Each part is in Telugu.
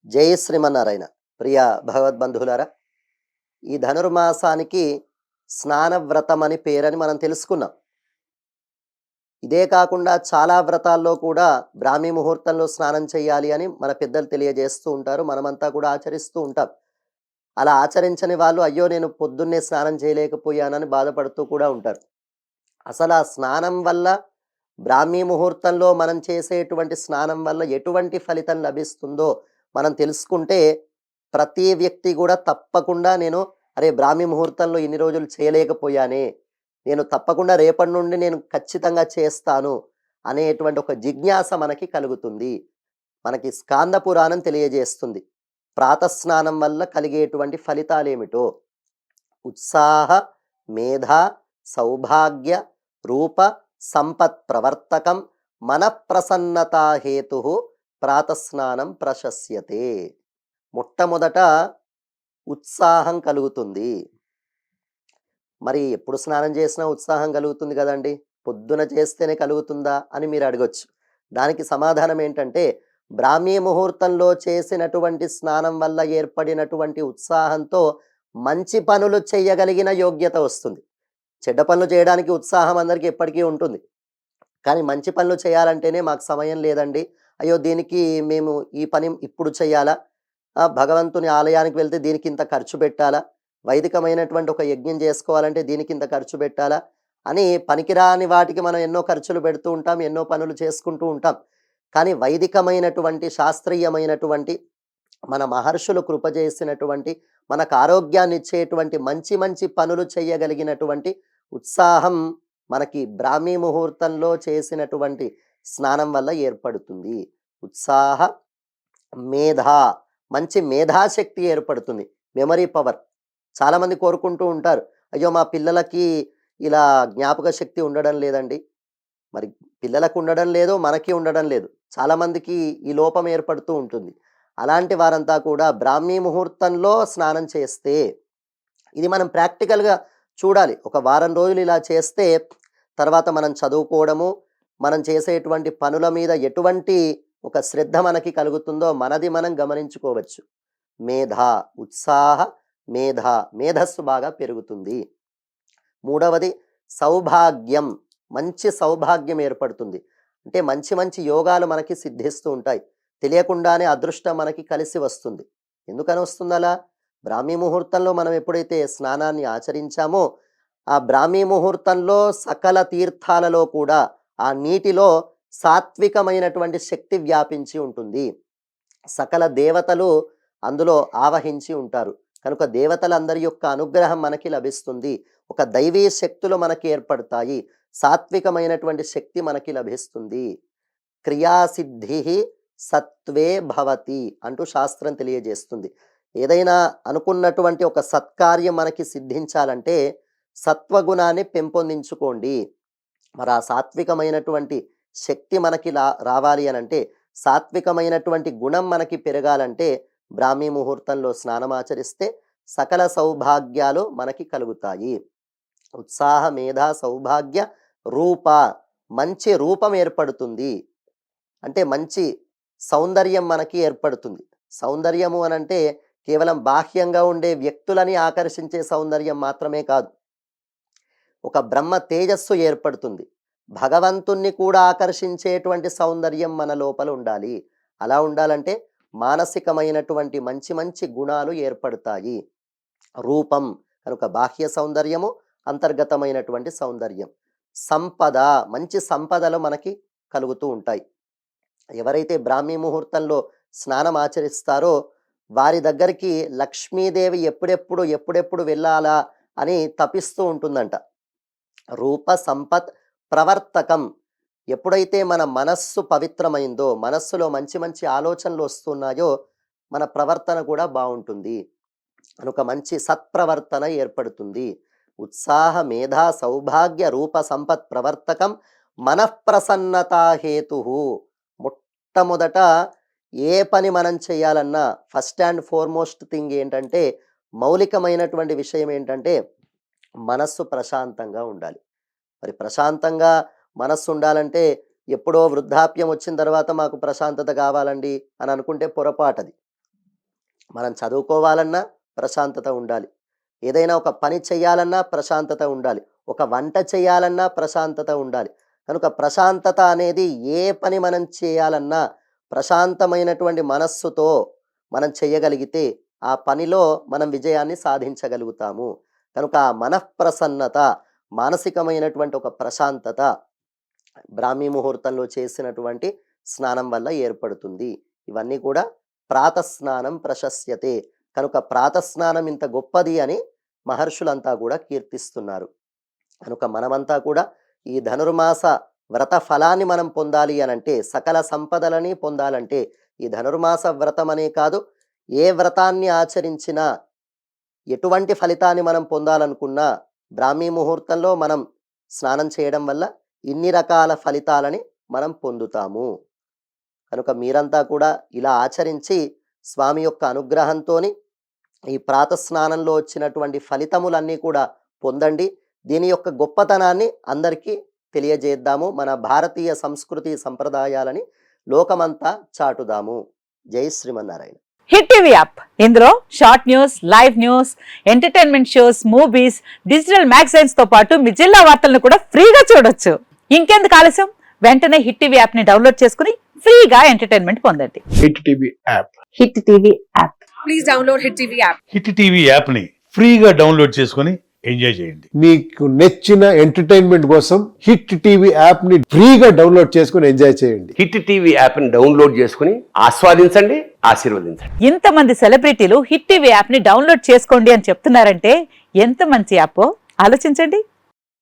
జై శ్రీమన్నారాయణ. ప్రియ భగవద్బంధువులారా, ఈ ధనుర్మాసానికి స్నానవ్రతం అని పేరని మనం తెలుసుకున్నాం. ఇదే కాకుండా చాలా వ్రతాల్లో కూడా బ్రాహ్మీ ముహూర్తంలో స్నానం చేయాలి అని మన పెద్దలు తెలియజేస్తూ ఉంటారు. మనమంతా కూడా ఆచరిస్తూ ఉంటాం. అలా ఆచరించని వాళ్ళు అయ్యో నేను పొద్దున్నే స్నానం చేయలేకపోయానని బాధపడుతూ కూడా ఉంటారు. అసలు ఆ స్నానం వల్ల బ్రాహ్మీ ముహూర్తంలో మనం చేసేటువంటి స్నానం వల్ల ఎటువంటి ఫలితం లభిస్తుందో మనం తెలుసుకుంటే ప్రతి వ్యక్తి కూడా తప్పకుండా నేను అరే బ్రాహ్మీ ముహూర్తంలో ఇన్ని రోజులు చేయలేకపోయానే, నేను తప్పకుండా రేపటి నుండి నేను ఖచ్చితంగా చేస్తాను అనేటువంటి ఒక జిజ్ఞాస మనకి కలుగుతుంది. మనకి స్కాంద పురాణం తెలియజేస్తుంది ప్రాతస్నానం వల్ల కలిగేటువంటి ఫలితాలేమిటో. ఉత్సాహ, మేధ, సౌభాగ్య, రూప, సంపత్ ప్రవర్తకం, మనఃప్రసన్నతా హేతు ప్రాతస్నానం ప్రశస్యతే. మొట్టమొదట ఉత్సాహం కలుగుతుంది. మరి ఎప్పుడు స్నానం చేసినా ఉత్సాహం కలుగుతుంది కదండీ! పొద్దున చేస్తేనే కలుగుతుందా అని మీరు అడగొచ్చు. దానికి సమాధానం ఏంటంటే, బ్రాహ్మీ ముహూర్తంలో చేసినటువంటి స్నానం వల్ల ఏర్పడినటువంటి ఉత్సాహంతో మంచి పనులు చేయగలిగిన యోగ్యత వస్తుంది. చెడ్డ పనులు చేయడానికి ఉత్సాహం అందరికీ ఎప్పటికీ ఉంటుంది. కానీ మంచి పనులు చేయాలంటేనే మాకు సమయం లేదండి. అయ్యో! దీనికి మేము ఈ పని ఇప్పుడు చేయాలా? భగవంతుని ఆలయానికి వెళ్తే దీనికింత ఖర్చు పెట్టాలా? వైదికమైనటువంటి ఒక యజ్ఞం చేసుకోవాలంటే దీనికింత ఖర్చు పెట్టాలా? అని పనికిరాని వాటికి మనం ఎన్నో ఖర్చులు పెడుతూ ఉంటాం. ఎన్నో పనులు చేసుకుంటూ ఉంటాం. కానీ వైదికమైనటువంటి, శాస్త్రీయమైనటువంటి, మన మహర్షులు కృప చేసినటువంటి, మనకు ఆరోగ్యాన్ని ఇచ్చేటువంటి మంచి మంచి పనులు చేయగలిగినటువంటి ఉత్సాహం మనకి బ్రాహ్మీ ముహూర్తంలో చేసినటువంటి స్నానం వల్ల ఏర్పడుతుంది. ఉత్సాహ, మేధ, మంచి మేధాశక్తి ఏర్పడుతుంది. Memory power. చాలామంది కోరుకుంటూ ఉంటారు. అయ్యో! మా పిల్లలకి ఇలా జ్ఞాపక శక్తి ఉండడం లేదండి. మరి పిల్లలకు ఉండడం లేదు, మనకి ఉండడం లేదు. చాలామందికి ఈ లోపం ఏర్పడుతూ ఉంటుంది. అలాంటి వారంతా కూడా బ్రాహ్మీ ముహూర్తంలో స్నానం చేస్తే, ఇది మనం ప్రాక్టికల్‌గా చూడాలి. ఒక వారం రోజులు ఇలా చేస్తే తర్వాత మనం చదువుకోవడము, మనం చేసేటువంటి పనుల మీద ఎటువంటి ఒక శ్రద్ధ మనకి కలుగుతుందో మనది మనం గమనించుకోవచ్చు. మేధ, ఉత్సాహ, మేధ, మేధస్సు బాగా పెరుగుతుంది. మూడవది సౌభాగ్యం. మంచి సౌభాగ్యం ఏర్పడుతుంది. అంటే మంచి మంచి యోగాలు మనకి సిద్ధిస్తూ ఉంటాయి. తెలియకుండానే అదృష్టం మనకి కలిసి వస్తుంది. ఎందుకని వస్తుందలా? బ్రాహ్మీ ముహూర్తంలో మనం ఎప్పుడైతే స్నానాన్ని ఆచరించామో, ఆ బ్రాహ్మీ ముహూర్తంలో సకల తీర్థాలలో కూడా ఆ నీటిలో సాత్వికమైనటువంటి శక్తి వ్యాపించి ఉంటుంది. సకల దేవతలు అందులో ఆవహించి ఉంటారు. కనుక దేవతలందరి యొక్క అనుగ్రహం మనకి లభిస్తుంది. ఒక దైవీ శక్తులు మనకి ఏర్పడతాయి. సాత్వికమైనటువంటి శక్తి మనకి లభిస్తుంది. క్రియాసిద్ధి సత్వే భవతి అంటూ శాస్త్రం తెలియజేస్తుంది. ఏదైనా అనుకున్నటువంటి ఒక సత్కార్యం మనకి సిద్ధించాలంటే సత్వగుణాన్ని పెంపొందించుకోండి. మరి ఆ సాత్వికమైనటువంటి శక్తి మనకి రావాలి అనంటే, సాత్వికమైనటువంటి గుణం మనకి పెరగాలంటే బ్రాహ్మీ ముహూర్తంలో స్నానమాచరిస్తే సకల సౌభాగ్యాలు మనకి కలుగుతాయి. ఉత్సాహ, మేధ, సౌభాగ్య, రూప, మంచి రూపం ఏర్పడుతుంది. అంటే మంచి సౌందర్యం మనకి ఏర్పడుతుంది. సౌందర్యము అనంటే కేవలం బాహ్యంగా ఉండే వ్యక్తులని ఆకర్షించే సౌందర్యం మాత్రమే కాదు. ఒక బ్రహ్మ తేజస్సు ఏర్పడుతుంది. భగవంతుణ్ణి కూడా ఆకర్షించేటువంటి సౌందర్యం మన లోపల ఉండాలి. అలా ఉండాలంటే మానసికమైనటువంటి మంచి మంచి గుణాలు ఏర్పడతాయి. రూపం కనుక బాహ్య సౌందర్యము, అంతర్గతమైనటువంటి సౌందర్యం. సంపద, మంచి సంపదలు మనకి కలుగుతూ ఉంటాయి. ఎవరైతే బ్రాహ్మీ ముహూర్తంలో స్నానం ఆచరిస్తారో వారి దగ్గరికి లక్ష్మీదేవి ఎప్పుడెప్పుడు వెళ్ళాలా అని తపిస్తూ ఉంటుందంట. రూప, సంపత్ ప్రవర్తకం. ఎప్పుడైతే మన మనస్సు పవిత్రమైందో, మనస్సులో మంచి మంచి ఆలోచనలు వస్తున్నాయో మన ప్రవర్తన కూడా బావుంటుంది. కనుక మంచి సత్ప్రవర్తన ఏర్పడుతుంది. ఉత్సాహ, మేధా, సౌభాగ్య, రూప, సంపత్ ప్రవర్తకం, మనఃప్రసన్నతా హేతు. మొట్టమొదట ఏ పని మనం చేయాలన్నా ఫస్ట్ అండ్ ఫార్మోస్ట్ థింగ్ ఏంటంటే, మౌలికమైనటువంటి విషయం ఏంటంటే మనస్సు ప్రశాంతంగా ఉండాలి. మరి ప్రశాంతంగా మనస్సు ఉండాలంటే ఎప్పుడో వృద్ధాప్యం వచ్చిన తర్వాత మాకు ప్రశాంతత కావాలండి అని అనుకుంటే పొరపాటది. మనం చదువుకోవాలన్నా ప్రశాంతత ఉండాలి. ఏదైనా ఒక పని చేయాలన్నా ప్రశాంతత ఉండాలి. ఒక వంట చేయాలన్నా ప్రశాంతత ఉండాలి. కనుక ప్రశాంతత అనేది ఏ పని మనం చేయాలన్నా ప్రశాంతమైనటువంటి మనస్సుతో మనం చేయగలిగితే ఆ పనిలో మనం విజయాన్ని సాధించగలుగుతాము. కనుక ఆ మనఃప్రసన్నత, మానసికమైనటువంటి ఒక ప్రశాంతత బ్రాహ్మీ ముహూర్తంలో చేసినటువంటి స్నానం వల్ల ఏర్పడుతుంది. ఇవన్నీ కూడా ప్రాతస్నానం ప్రశస్యతే. కనుక ప్రాతస్నానం ఇంత గొప్పది అని మహర్షులంతా కూడా కీర్తిస్తున్నారు. కనుక మనమంతా కూడా ఈ ధనుర్మాస వ్రత ఫలాన్ని మనం పొందాలి అనంటే, సకల సంపదలని పొందాలంటే ఈ ధనుర్మాస వ్రతమనే కాదు, ఏ వ్రతాన్ని ఆచరించినా, ఎటువంటి ఫలితాన్ని మనం పొందాలనుకున్నా బ్రాహ్మీ ముహూర్తంలో మనం స్నానం చేయడం వల్ల ఇన్ని రకాల ఫలితాలని మనం పొందుతాము. కనుక మీరంతా కూడా ఇలా ఆచరించి స్వామి యొక్క అనుగ్రహంతోని ఈ ప్రాతస్నానంలో వచ్చినటువంటి ఫలితములన్నీ కూడా పొందండి. దీని యొక్క గొప్పతనాన్ని అందరికీ తెలియజేద్దాము. మన భారతీయ సంస్కృతి సంప్రదాయాలని లోకమంతా చాటుదాము. జై శ్రీమన్నారాయణ. హిట్ టీవీ యాప్, ఇందులో short news, live news, entertainment shows, movies, digital magazines తో పాటు మీ జిల్లా వార్తలను కూడా ఫ్రీగా చూడొచ్చు. ఇంకెందుకు ఆలస్యం, వెంటనే హిట్ టీవీ యాప్ ని డౌన్లోడ్ చేసుకుని ఫ్రీగా ఎంటర్టైన్మెంట్ పొందండి. Hit TV app. Hit TV app. Please download hit TV app. Hit TV app ని ఫ్రీగా డౌన్లోడ్ చేసుకొని ఎంజాయ్ చేయండి. మీకు నచ్చిన ఎంటర్టైన్మెంట్ కోసం హిట్ టీవీ యాప్ ని ఫ్రీగా డౌన్లోడ్ చేసుకుని ఎంజాయ్ చేయండి. హిట్ టీవీ యాప్ ని డౌన్లోడ్ చేసుకుని ఆస్వాదించండి, ఆశీర్వదించండి. ఇంతమంది సెలబ్రిటీలు హిట్ టీవీ యాప్ ని డౌన్లోడ్ చేసుకోండి అని చెప్తున్నారంటే ఎంత మంచి యాప్ ఆలోచించండి.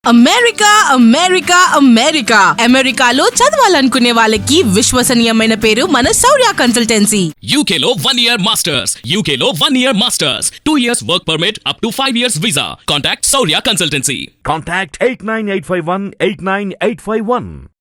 అమెరికా అమెరికా అమెరికా అమెరికాలో చదవాలనుకునే వాళ్ళకి విశ్వసనీయమైన పేరు మన శౌర్య కన్సల్టెన్సీ. UK లో 1 year masters. UK లో 1 year masters. 2 years work permit up to 5 years visa. Contact Saurya Consultancy. Contact 89851 89851.